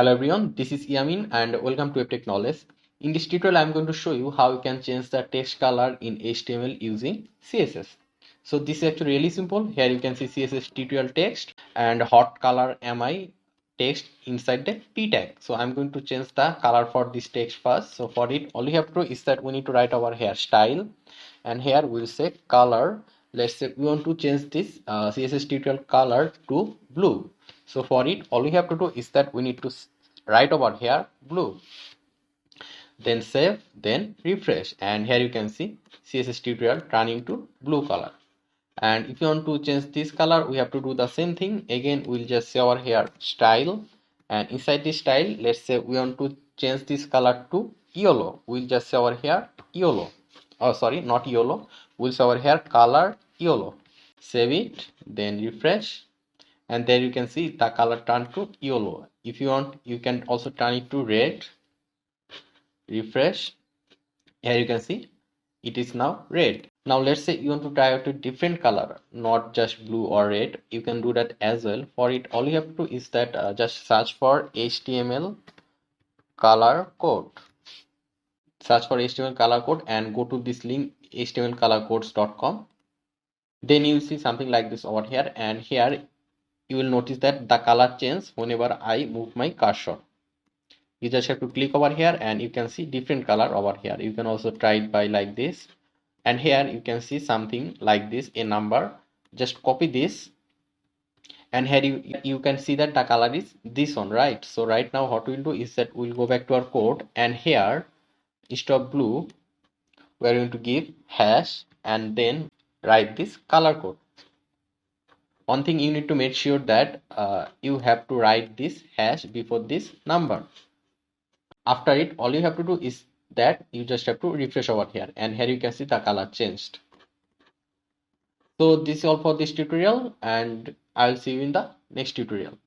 Hello everyone, this is Yamin and welcome to Web Knowledge. In this tutorial, I'm going to show you how you can change the text color in HTML using CSS. So this is actually really simple. Here you can see CSS tutorial text and hot color mi text inside the p tag. So I'm going to change the color for this text first. So for it, all you have to do is that we need to write our hairstyle, and here we'll say color. Let's say we want to change this CSS tutorial color to blue. So for it, all we have to do is that we need to write over here blue, then save, then refresh, and here you can see CSS tutorial turning to blue color. And if you want to change this color, we have to do the same thing again. We'll just say over here style, and inside this style, let's say we want to change this color to yellow. We'll just say over here yellow. Oh sorry, not yellow. We'll say over here color yellow. Save it, then refresh, and there you can see the color turn to yellow. If you want, you can also turn it to red. Refresh. Here you can see it is now red. Now let's say you want to try out a different color, not just blue or red. You can do that as well. For it, all you have to do is that just search for HTML color code. Search for HTML color code and go to this link htmlcolorcodes.com. Then you will see something like this over here, and here you will notice that the color changes whenever I move my cursor. You just have to click over here and you can see different color over here. You can also try it by like this, and here you can see something like this, a number. Just copy this, and here you can see that the color is this one, right? So right now what we'll do is that we'll go back to our code, and here instead of blue we're going to give hash and then write this color code. One thing you need to make sure that you have to write this hash before this number. After it, all you have to do is that you just have to refresh over here, and here you can see the color changed. So this is all for this tutorial, and I'll see you in the next tutorial.